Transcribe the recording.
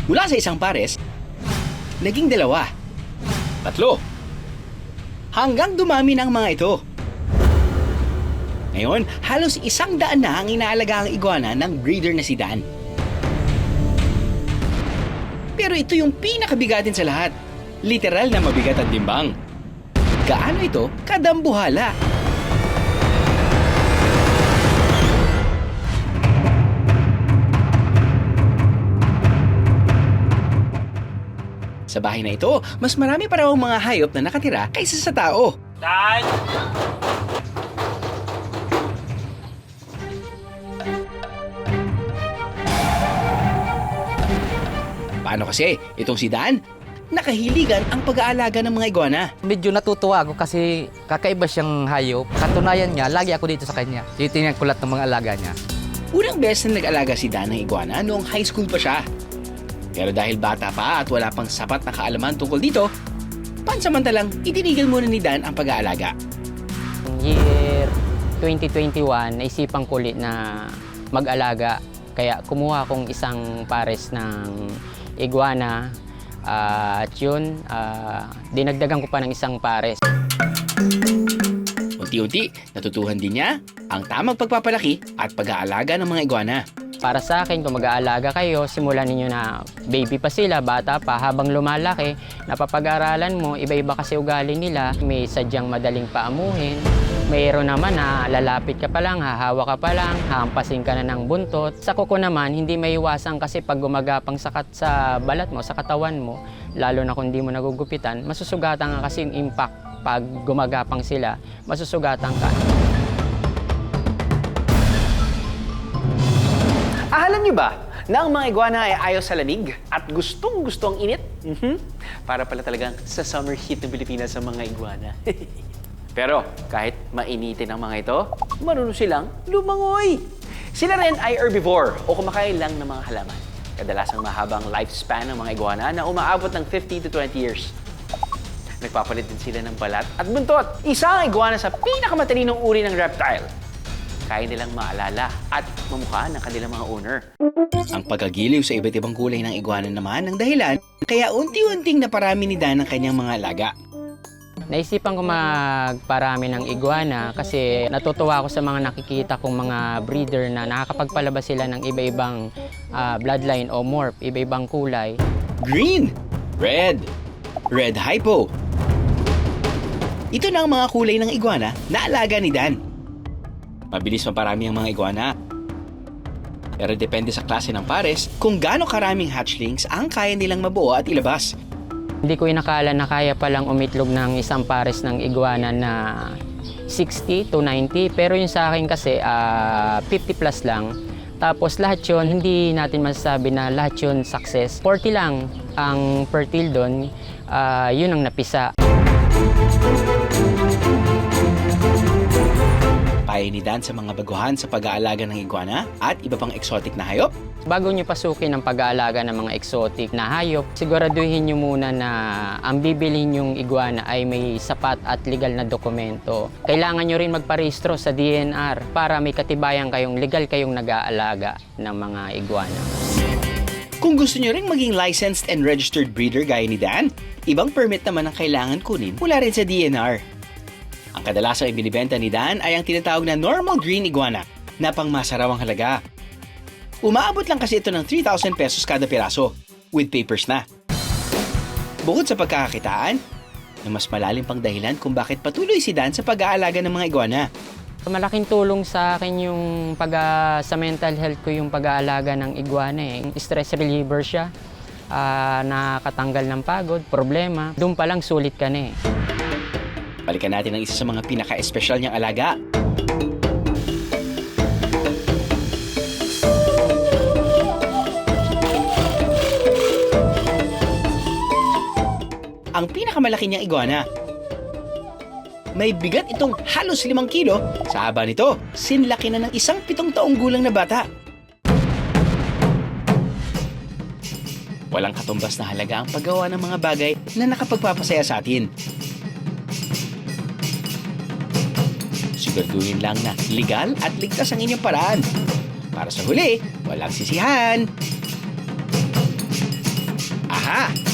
Mula sa isang pares, naging 2, 3, hanggang dumami ng mga ito. Ngayon, halos 100 na ang inaalagang iguana ng breeder na si Dan. Pero ito yung pinakabigatin sa lahat. Literal na mabigat ang timbang. Gaano ito kadambuhala? Sa bahay na ito, mas marami pa raw ang mga hayop na nakatira kaysa sa tao. Dan! Paano kasi? Itong si Dan, nakahiligan ang pag-aalaga ng mga iguana. Medyo natutuwa ako kasi kakaiba siyang hayop. Katunayan niya, lagi ako dito sa kanya. Titingnan ko lahat ng mga alaga niya. Unang beses na nag-alaga si Dan ng iguana noong high school pa siya. Pero dahil bata pa at wala pang sapat na kaalaman tungkol dito, pansamantalang itinigil muna ni Dan ang pag-aalaga. Year 2021, naisipang ko ulit na mag-alaga. Kaya kumuha akong isang pares ng iguana. At yun, dinagdagan ko pa ng isang pares. Unti-unti, natutuhan din niya ang tamang pagpapalaki at pag-aalaga ng mga iguana. Para sa akin, kung mag-aalaga kayo, simulan ninyo na baby pa sila, bata pa, habang lumalaki, napapag-aralan mo, iba-iba kasi ugali nila. May sadyang madaling paamuhin. Mayroon naman na lalapit ka pa lang, hahawa ka pa lang, hampasin ka na ng buntot. Sa kuko naman, hindi maiwasan kasi pag gumagapang sakat sa balat mo, sa katawan mo, lalo na kung hindi mo nagugupitan, masusugatan ka kasi yung impact pag gumagapang sila, masusugatan ka. Alam niyo ba na ang mga iguana ay ayaw sa lamig at gustong-gusto ang init? Para pala talagang sa summer heat ng Pilipinas sa mga iguana. Pero kahit mainitin ang mga ito, marunong silang lumangoy. Sila rin ay herbivore o kumakain lang ng mga halaman. Kadalasang mahabang lifespan ng mga iguana na umaabot ng 15 to 20 years. Nagpapalit din sila ng balat at buntot. Isa ang iguana sa pinakamatalinong uri ng reptile. Kaya nilang maalala at mamukha ng kanilang mga owner. Ang pagkagiliw sa iba't ibang kulay ng iguana naman ang dahilan kaya unti-unting naparami ni Dan ang kanyang mga alaga. Naisipan ko magparami ng iguana kasi natutuwa ako sa mga nakikita kong mga breeder na nakakapagpalabas sila ng iba-ibang bloodline o morph, iba-ibang kulay. Green, red, red hypo. Ito na ang mga kulay ng iguana na alaga ni Dan. Mabilis maparami ang mga iguana. Pero depende sa klase ng pares kung gaano karaming hatchlings ang kaya nilang mabuo at ilabas. Hindi ko inakala na kaya palang umitlog ng isang pares ng iguana na 60 to 90. Pero yung sa akin kasi 50 plus lang. Tapos lahat yun, hindi natin masasabi na lahat yun success. 40 lang ang fertile doon, yun ang napisa. Payo ni Dan sa mga baguhan sa pag-aalaga ng iguana at iba pang exotic na hayop? Bago nyo pasukin ang pag-aalaga ng mga exotic na hayop, siguraduhin nyo muna na ang bibilhin yung iguana ay may sapat at legal na dokumento. Kailangan nyo rin magparehistro sa DNR para may katibayan kayong legal kayong nag-aalaga ng mga iguana. Kung gusto nyo rin maging licensed and registered breeder gaya ni Dan, ibang permit naman ang kailangan kunin mula rin sa DNR. Ang kadalasang ibinibenta ni Dan ay ang tinatawag na normal green iguana na pangmasarawang halaga. Umaabot lang kasi ito ng 3,000 pesos kada piraso, with papers na. Bukod sa pagkakakitaan, may mas malalim pang dahilan kung bakit patuloy si Dan sa pag-aalaga ng mga iguana. Malaking tulong sa akin yung sa mental health ko yung pag-aalaga ng iguana. Stress reliever siya, nakatanggal ng pagod, problema. Doon pa lang sulit ka na eh. Balikan natin ang isa sa mga pinaka-espesyal niyang alaga. Ang pinakamalaki niyang iguana. May bigat itong halos 5 kilo. Sa haba nito, sinlaki na ng isang 7 taong gulang na bata. Walang katumbas na halaga ang paggawa ng mga bagay na nakapagpapasaya sa atin. Siguraduhin lang na legal at ligtas ang inyong paraan. Para sa huli, walang sisihan. Ha!